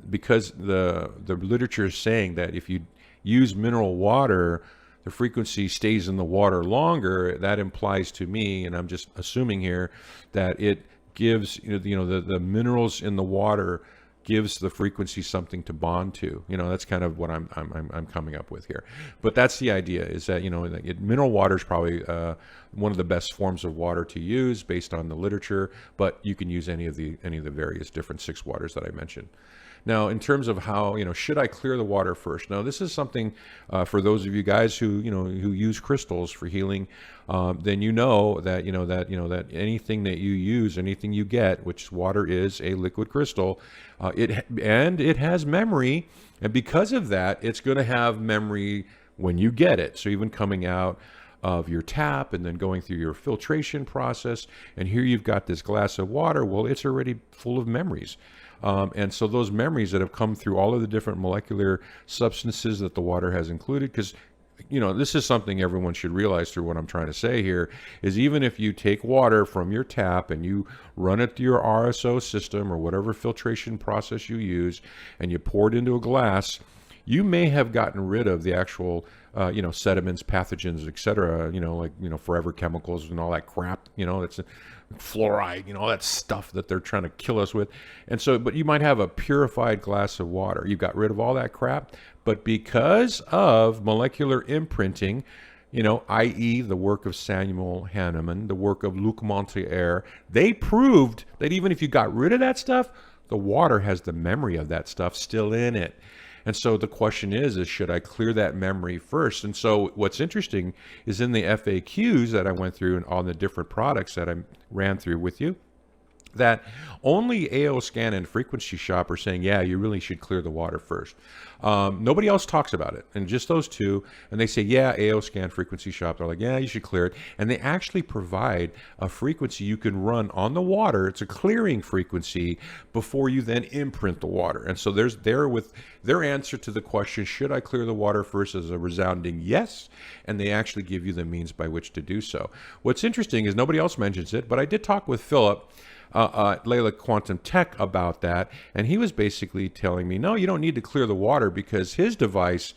because the literature is saying that if you use mineral water, the frequency stays in the water longer. That implies to me, and I'm just assuming here, that it gives the minerals in the water gives the frequency something to bond to. That's kind of what I'm coming up with here. But that's the idea, is that mineral water is probably one of the best forms of water to use based on the literature, but you can use any of the various different 6 waters that I mentioned. Now, in terms of how, should I clear the water first? Now, this is something for those of you guys who use crystals for healing. Then that anything that you use, anything you get, which water is a liquid crystal, it has memory, and because of that, it's going to have memory when you get it. So even coming out of your tap and then going through your filtration process, and here you've got this glass of water. Well, it's already full of memories. And so those memories that have come through all of the different molecular substances that the water has included, because this is something everyone should realize through what I'm trying to say here, is even if you take water from your tap and you run it through your RSO system or whatever filtration process you use, and you pour it into a glass, you may have gotten rid of the actual sediments, pathogens, etc., forever chemicals and all that crap, that's fluoride, all that stuff that they're trying to kill us with. And so, but you might have a purified glass of water. You've got rid of all that crap, but because of molecular imprinting, i.e. the work of Samuel Hahnemann, the work of Luc Montagnier, they proved that even if you got rid of that stuff, the water has the memory of that stuff still in it. And so the question is should I clear that memory first? And so what's interesting is in the FAQs that I went through and on the different products that I ran through with you, that only AO Scan and Frequency Shop are saying, yeah, you really should clear the water first. Nobody else talks about it, and just those two. And they say, yeah, AO Scan, Frequency Shop. They're like, yeah, you should clear it. And they actually provide a frequency you can run on the water. It's a clearing frequency before you then imprint the water. And so there's there with their answer to the question, should I clear the water first, as a resounding yes. And they actually give you the means by which to do so. What's interesting is nobody else mentions it, but I did talk with Philip Leela Quantum Tech about that, and he was basically telling me, no, you don't need to clear the water, because his device,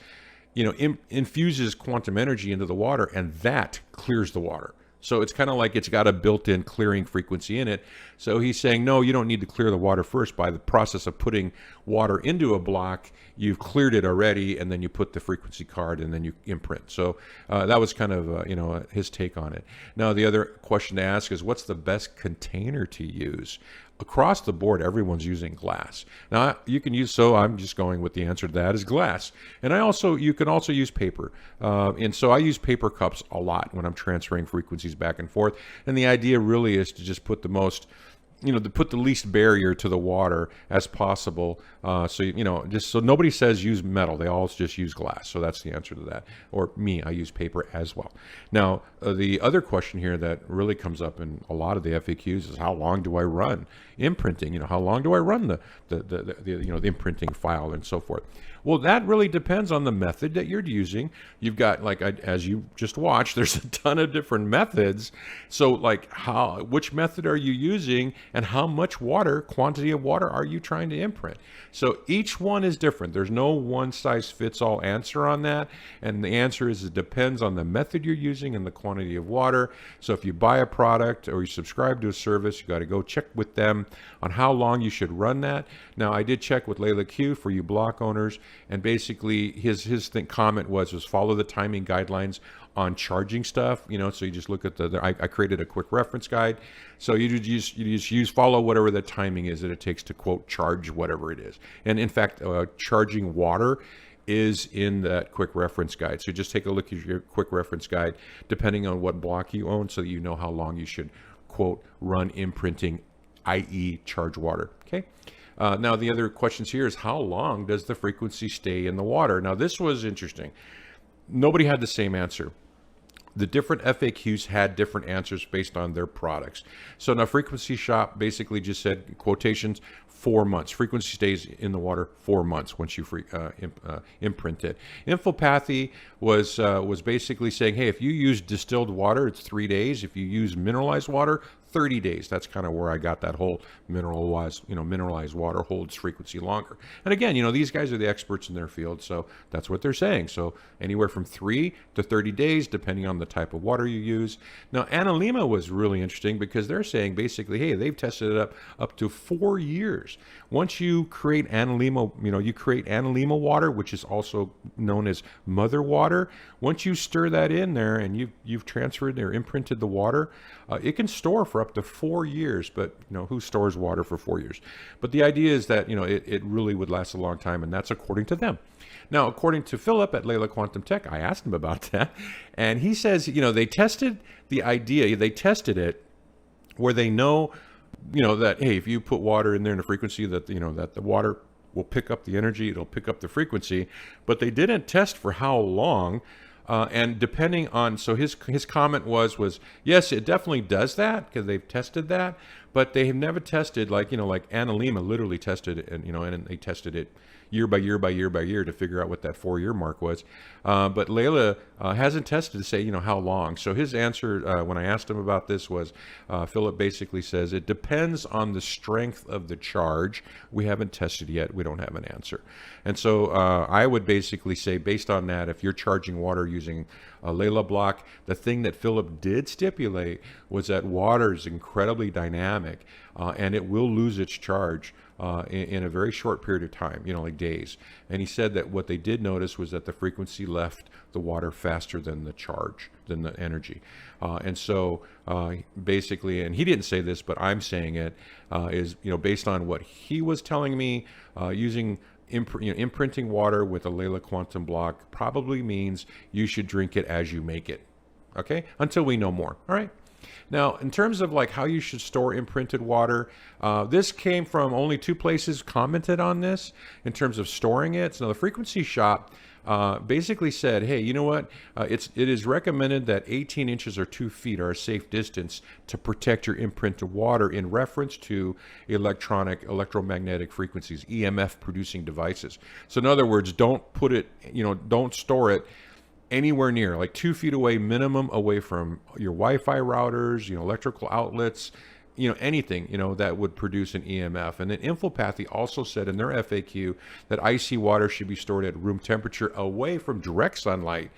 infuses quantum energy into the water, and that clears the water. So it's kind of like it's got a built-in clearing frequency in it. So he's saying, no, you don't need to clear the water first. By the process of putting water into a block, you've cleared it already, and then you put the frequency card, and then you imprint. So that was kind of his take on it. Now, the other question to ask is, what's the best container to use? Across the board, everyone's using glass. Now, you can use, so I'm just going with the answer to that is glass. And you can also use paper. And so I use paper cups a lot when I'm transferring frequencies back and forth. And the idea really is to just put the most, to put the least barrier to the water as possible. Just so nobody says use metal. They all just use glass. So that's the answer to that. Or me, I use paper as well. Now, the other question here that really comes up in a lot of the FAQs is, how long do I run imprinting? How long do I run the imprinting file and so forth? Well, that really depends on the method that you're using. You've got, as you just watched, there's a ton of different methods. So which method are you using, and how much quantity of water are you trying to imprint? So each one is different. There's no one size fits all answer on that. And the answer is, it depends on the method you're using and the quantity of water. So if you buy a product or you subscribe to a service, you got to go check with them on how long you should run that. Now, I did check with Leela Q for you Bloc owners, and basically his comment was follow the timing guidelines on charging stuff. So you just look at I created a quick reference guide. So you just follow whatever the timing is that it takes to, quote, charge whatever it is. And in fact, charging water is in that quick reference guide. So just take a look at your quick reference guide, depending on what block you own, so that you know how long you should, quote, run imprinting, i.e. charge water. Okay. Now, the other questions here is, how long does the frequency stay in the water? Now, this was interesting. Nobody had the same answer. The different FAQs had different answers based on their products. So now Frequency Shop basically just said, quotations, 4 months. Frequency stays in the water 4 months once you imprint it. Infopathy was basically saying, hey, if you use distilled water, it's 3 days. If you use mineralized water, 30 days. That's kind of where I got that whole mineralized water holds frequency longer. And again, these guys are the experts in their field, so that's what they're saying. So anywhere from 3 to 30 days, depending on the type of water you use. Now, Analemma was really interesting, because they're saying basically, hey, they've tested it up to 4 years. Once you create Analemma, you create Analemma water, which is also known as mother water. Once you stir that in there and you've transferred or imprinted the water, it can store for up to 4 years. But who stores water for 4 years? But the idea is that it really would last a long time, and that's according to them. Now, according to Philip at Leela Quantum Tech, I asked him about that, and he says they tested the idea. They tested it where they know that, hey, if you put water in there in a frequency that that the water will pick up the energy, it'll pick up the frequency, but they didn't test for how long. And depending on, so his comment was yes, it definitely does that, because they've tested that, but they have never tested like Analemma literally tested it, and they tested it year by year by year by year to figure out what that 4-year mark was. But Leela hasn't tested to say, how long. So his answer when I asked him about this was, Philip basically says, it depends on the strength of the charge. We haven't tested yet. We don't have an answer. And so I would basically say, based on that, if you're charging water using a Leela block, the thing that Philip did stipulate was that water is incredibly dynamic, and it will lose its charge in a very short period of time, like days. And he said that what they did notice was that the frequency left the water faster than the charge, than the energy. And so basically, and he didn't say this, but I'm saying it, is, based on what he was telling me, using imprinting water with a Leela quantum block probably means you should drink it as you make it. Okay? Until we know more. All right? Now, in terms of like how you should store imprinted water, this came from only 2 places commented on this in terms of storing it. So the Frequency Shop basically said, hey, you know what? It is recommended that 18 inches or 2 feet are a safe distance to protect your imprinted water in reference to electromagnetic frequencies, EMF producing devices. So in other words, don't put it, don't store it anywhere near, like 2 feet away minimum, away from your Wi-Fi routers, electrical outlets, anything, that would produce an EMF. And then Infopathy also said in their FAQ that icy water should be stored at room temperature away from direct sunlight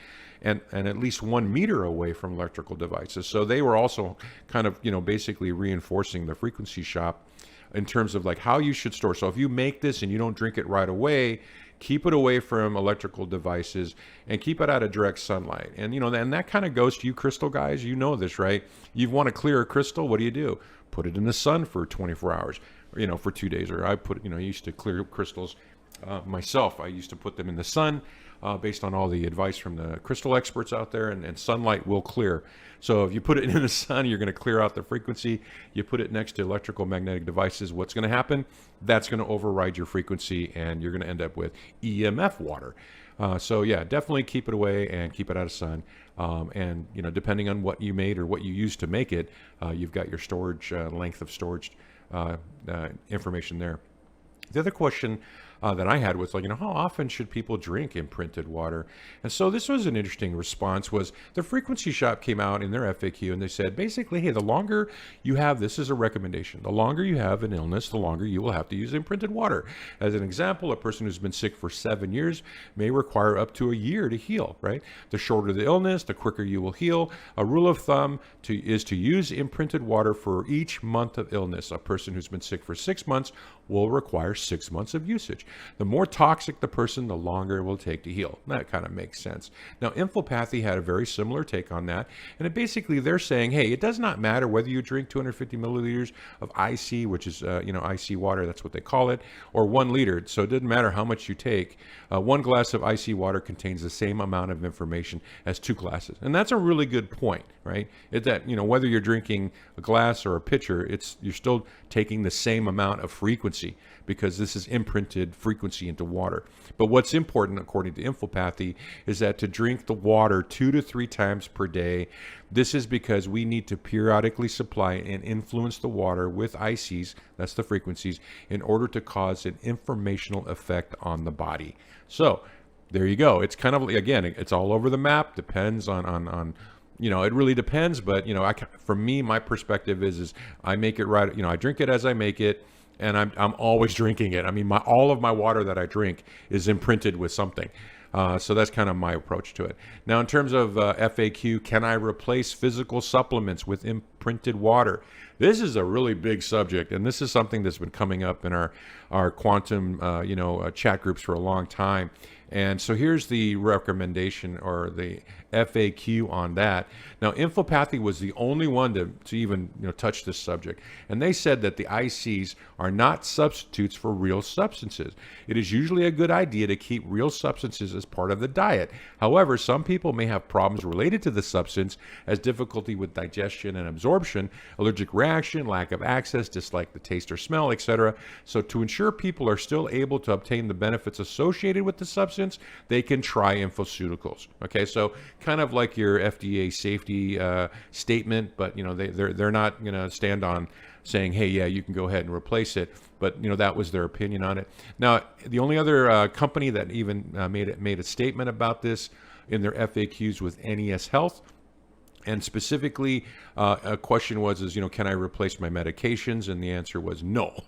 and at least 1 meter away from electrical devices. So they were also kind of, basically reinforcing the Frequency Shop in terms of like how you should store. So if you make this and you don't drink it right away, keep it away from electrical devices and keep it out of direct sunlight. And and that kind of goes to you crystal guys. You know this, right? You want to clear a crystal, what do? Put it in the sun for 24 hours, or, for 2 days. Or I put, I used to clear crystals myself. I used to put them in the sun based on all the advice from the crystal experts out there, and sunlight will clear. So if you put it in the sun, you're going to clear out the frequency. You put it next to electrical magnetic devices, what's going to happen? That's going to override your frequency, and you're going to end up with EMF water. So yeah, definitely keep it away and keep it out of sun. And depending on what you made or what you used to make it, you've got your storage length of storage information there. The other question that I had was like, how often should people drink imprinted water? And so this was an interesting response. Was the Frequency Shop came out in their FAQ and they said basically, hey, the longer you have, this is a recommendation, the longer you have an illness, the longer you will have to use imprinted water. As an example, a person who's been sick for 7 years may require up to a year to heal, right? The shorter the illness, the quicker you will heal. A rule of thumb is to use imprinted water for each month of illness. A person who's been sick for 6 months will require 6 months of usage. The more toxic the person, the longer it will take to heal. That kind of makes sense. Now, Infopathy had a very similar take on that. And basically, they're saying, hey, it does not matter whether you drink 250 milliliters of IC, which is, IC water, that's what they call it, or 1 liter. So it doesn't matter how much you take. 1 glass of IC water contains the same amount of information as 2 glasses. And that's a really good point, right? Whether you're drinking a glass or a pitcher, you're still taking the same amount of frequency, because this is imprinted frequency into water. But what's important, according to Infopathy, is that to drink the water 2 to 3 times per day. This is because we need to periodically supply and influence the water with ICs, that's the frequencies, in order to cause an informational effect on the body. So there you go. It's kind of, again, it's all over the map. Depends on it really depends. But, for me, my perspective is I make it right. I drink it as I make it. And I'm always drinking it. I mean, all of my water that I drink is imprinted with something. So that's kind of my approach to it. Now, in terms of FAQ, can I replace physical supplements with imprinted water? This is a really big subject, and this is something that's been coming up in our quantum, chat groups for a long time. And so here's the recommendation, or the FAQ on that. Now, Infopathy was the only one to even touch this subject. And they said that the ICs are not substitutes for real substances. It is usually a good idea to keep real substances as part of the diet. However, some people may have problems related to the substance, as difficulty with digestion and absorption, allergic reaction, lack of access, dislike the taste or smell, etc. So to ensure people are still able to obtain the benefits associated with the substance, they can try infoceuticals. Okay, so kind of like your FDA safety statement, but they're not going to stand on saying, hey, yeah, you can go ahead and replace it. But that was their opinion on it. Now, the only other company that even made a statement about this in their FAQs was NES Health. And specifically, a question was, can I replace my medications? And the answer was no.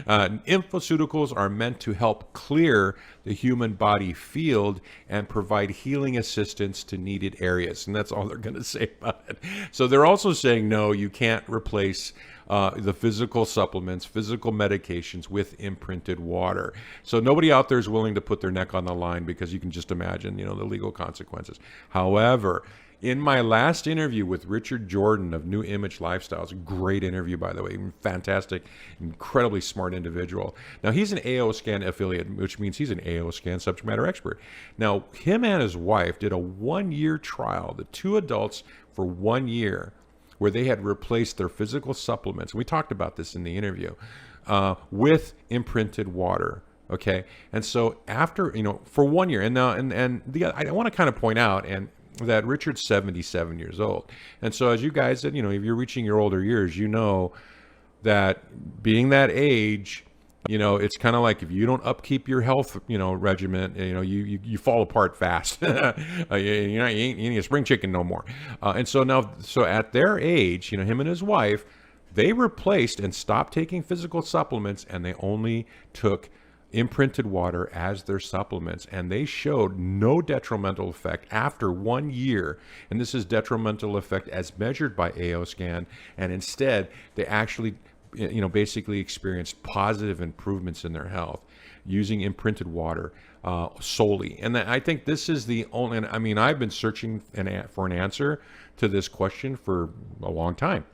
Infoceuticals are meant to help clear the human body field and provide healing assistance to needed areas. And that's all they're going to say about it. So they're also saying, no, you can't replace the physical supplements, physical medications with imprinted water. So nobody out there is willing to put their neck on the line, because you can just imagine, the legal consequences. However, in my last interview with Richard Jordan of New Image Lifestyles, great interview, by the way, fantastic, incredibly smart individual. Now, he's an AO Scan affiliate, which means he's an AO Scan subject matter expert. Now, him and his wife did a 1-year trial, the 2 adults for 1 year, where they had replaced their physical supplements. We talked about this in the interview with imprinted water. Okay, and so after for 1 year, and now I want to kind of point out that Richard's 77 years old, and so as you guys said, if you're reaching your older years, that being that age, it's kind of like if you don't upkeep your health, regimen, you fall apart fast. You ain't a spring chicken no more. And so at their age, him and his wife, they replaced and stopped taking physical supplements, and they only took imprinted water as their supplements, and they showed no detrimental effect after 1 year. And this is detrimental effect as measured by AO Scan, and instead they actually basically experienced positive improvements in their health using imprinted water solely. And I think this is the only, I've been searching for an answer to this question for a long time.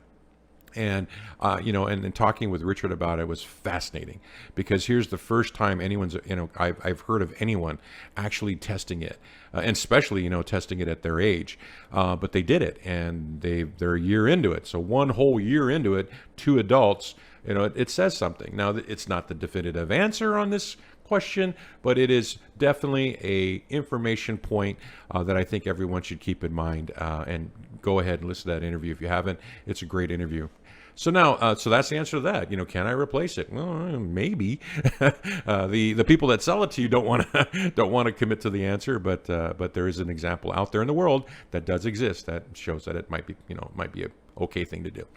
And, and talking with Richard about it was fascinating, because here's the first time anyone's, I've heard of anyone actually testing it, and especially, testing it at their age. But they did it, and they're a year into it. So 1 whole year into it, 2 adults, it says something. Now, it's not the definitive answer on this question, but it is definitely a information point that I think everyone should keep in mind. And go ahead and listen to that interview if you haven't. It's a great interview. So now, so that's the answer to that. Can I replace it? Well, maybe. The people that sell it to you don't want to commit to the answer, but there is an example out there in the world that does exist that shows that it might be a okay thing to do.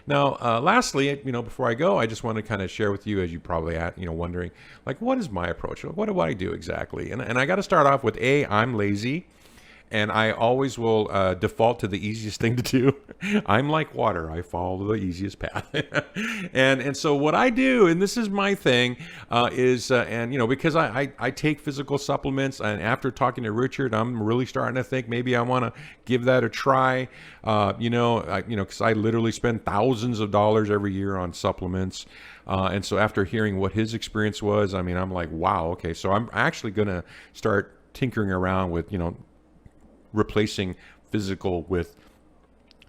Now, lastly, before I go, I just want to kind of share with you, as you probably wondering, like, what is my approach? What do I do exactly? And I got to start off with I'm lazy. And I always will default to the easiest thing to do. I'm like water. I follow the easiest path. and so what I do, and this is my thing, is, because I take physical supplements, and after talking to Richard, I'm really starting to think maybe I want to give that a try. Because I literally spend thousands of dollars every year on supplements. And so after hearing what his experience was, I'm like, wow, okay. So I'm actually going to start tinkering around with, replacing physical with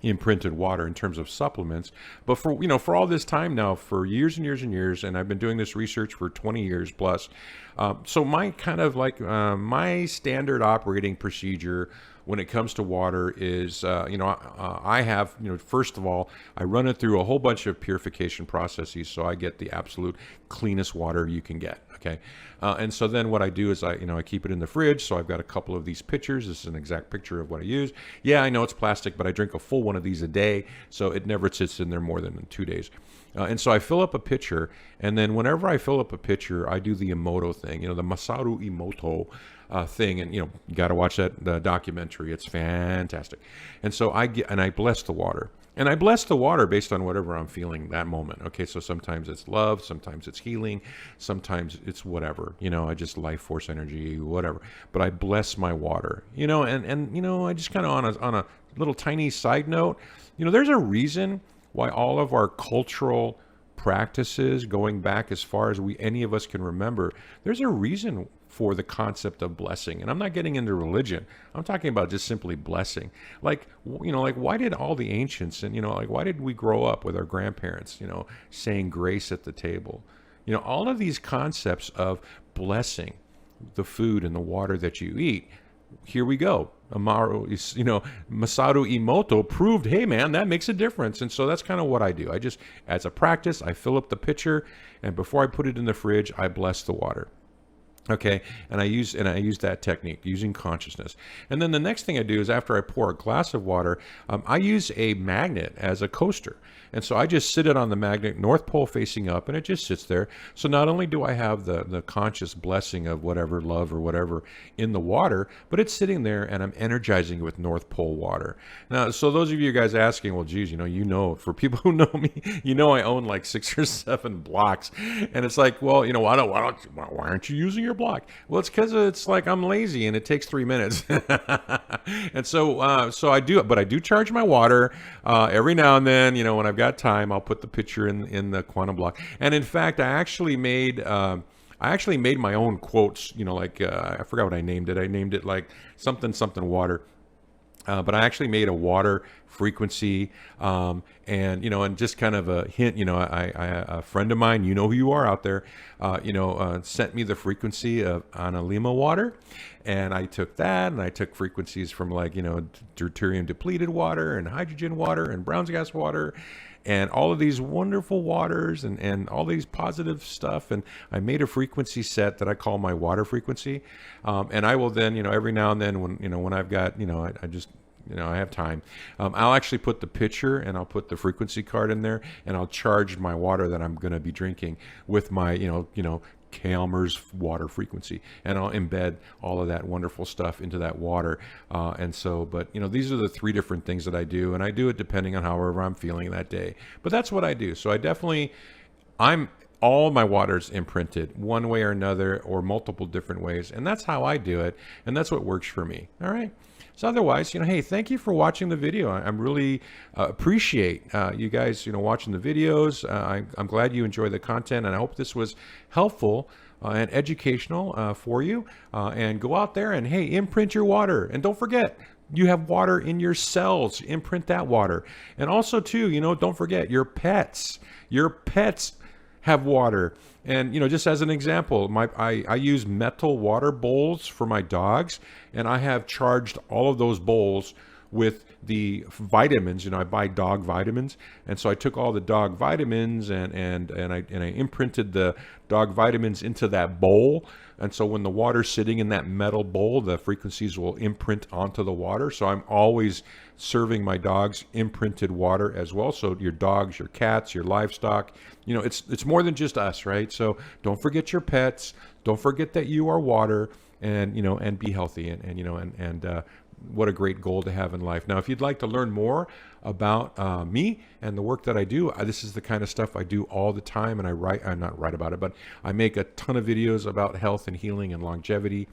imprinted water in terms of supplements. But for all this time now, for years and years and years, and I've been doing this research for 20 years plus. So my kind of like my standard operating procedure when it comes to water is, I have, first of all, I run it through a whole bunch of purification processes, so I get the absolute cleanest water you can get. Okay. And so then what I do is I keep it in the fridge. So I've got a couple of these pitchers. This is an exact picture of what I use. Yeah, I know it's plastic, but I drink a full one of these a day. So it never sits in there more than 2 days. And so I fill up a pitcher, and then whenever I fill up a pitcher, I do the Emoto thing, the Masaru Emoto thing. And, you got to watch that documentary. It's fantastic. And so I bless the water. And I bless the water based on whatever I'm feeling that moment. Okay, so sometimes it's love, sometimes it's healing, sometimes it's whatever. I just life force energy, whatever. But I bless my water. And I just kind of on a little tiny side note, there's a reason why all of our cultural practices, going back as far as any of us can remember, there's a reason for the concept of blessing. And I'm not getting into religion. I'm talking about just simply blessing. Like why did all the ancients and, why did we grow up with our grandparents, saying grace at the table? All of these concepts of blessing the food and the water that you eat. Here we go. Masaru Emoto proved, hey man, that makes a difference. And so that's kind of what I do. I just, as a practice, I fill up the pitcher, and before I put it in the fridge, I bless the water. Okay, and I use that technique using consciousness. And then the next thing I do is after I pour a glass of water, I use a magnet as a coaster. And so I just sit it on the magnet, North Pole facing up, and it just sits there. So not only do I have the conscious blessing of whatever love or whatever in the water, but it's sitting there and I'm energizing it with North Pole water. Now, so those of you guys asking, well, geez, for people who know me, I own like 6 or 7 blocks. And it's like, well, why aren't you using your block? Well, it's because it's like I'm lazy and it takes 3 minutes. And so I do it, but I do charge my water every now and then. When I've got time, I'll put the pitcher in the quantum block. And in fact, I actually made my own quotes. I forgot what I named it. I named it like something water. But I actually made a water frequency, and just kind of a hint. A friend of mine, you know who you are out there, sent me the frequency of Analemma water, and I took that, and I took frequencies from deuterium depleted water and hydrogen water and Brown's gas water, and all of these wonderful waters and all these positive stuff. And I made a frequency set that I call my water frequency. And I will then, every now and then when I've got, I just, I have time, I'll actually put the pitcher and I'll put the frequency card in there, and I'll charge my water that I'm going to be drinking with my, Kalmer's water frequency, and I'll embed all of that wonderful stuff into that water. But these are the three different things that I do, and I do it depending on however I'm feeling that day. But that's what I do. So all my water's imprinted one way or another, or multiple different ways, and that's how I do it, and that's what works for me. All right. So otherwise, hey, thank you for watching the video. I'm really appreciate you guys, watching the videos. I'm glad you enjoy the content, and I hope this was helpful and educational for you. And go out there and, hey, imprint your water. And don't forget, you have water in your cells. Imprint that water. And also, too, don't forget your pets. Your pets have water. And just as an example, I use metal water bowls for my dogs, and I have charged all of those bowls with the vitamins. I buy dog vitamins, and so I took all the dog vitamins and I imprinted the dog vitamins into that bowl. And so when the water's sitting in that metal bowl, the frequencies will imprint onto the water. So I'm always serving my dogs imprinted water as well. So your dogs, your cats, your livestock, it's more than just us, right? So don't forget your pets. Don't forget that you are water, and be healthy, and what a great goal to have in life. Now, if you'd like to learn more about me and the work that I do, this is the kind of stuff I do all the time, and I not write about it, but I make a ton of videos about health and healing and longevity.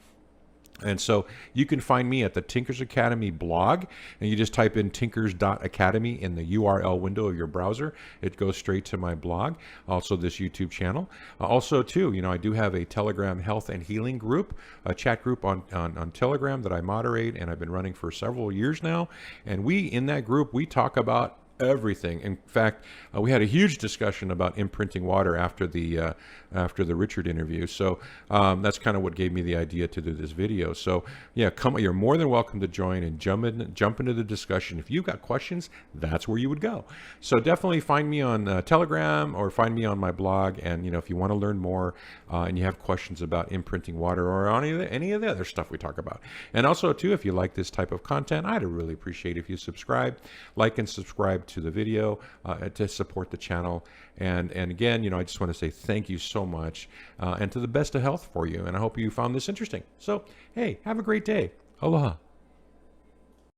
And so you can find me at the Tinkers Academy blog, and you just type in tinkers.academy in the URL window of your browser. It goes straight to my blog, also this YouTube channel. Also, too, I do have a Telegram health and healing group, a chat group on Telegram that I moderate, and I've been running for several years now. And in that group, we talk about everything. In fact, we had a huge discussion about imprinting water after the Richard interview. So that's kind of what gave me the idea to do this video. So yeah, you're more than welcome to join and jump into the discussion. If you've got questions, that's where you would go. So definitely find me on Telegram, or find me on my blog. And if you want to learn more and you have questions about imprinting water or on any of the other stuff we talk about. And also too, if you like this type of content, I'd really appreciate if you subscribe, like and subscribe to the video to support the channel. And again, I just want to say thank you so much, and to the best of health for you. And I hope you found this interesting. So, hey, have a great day. Aloha.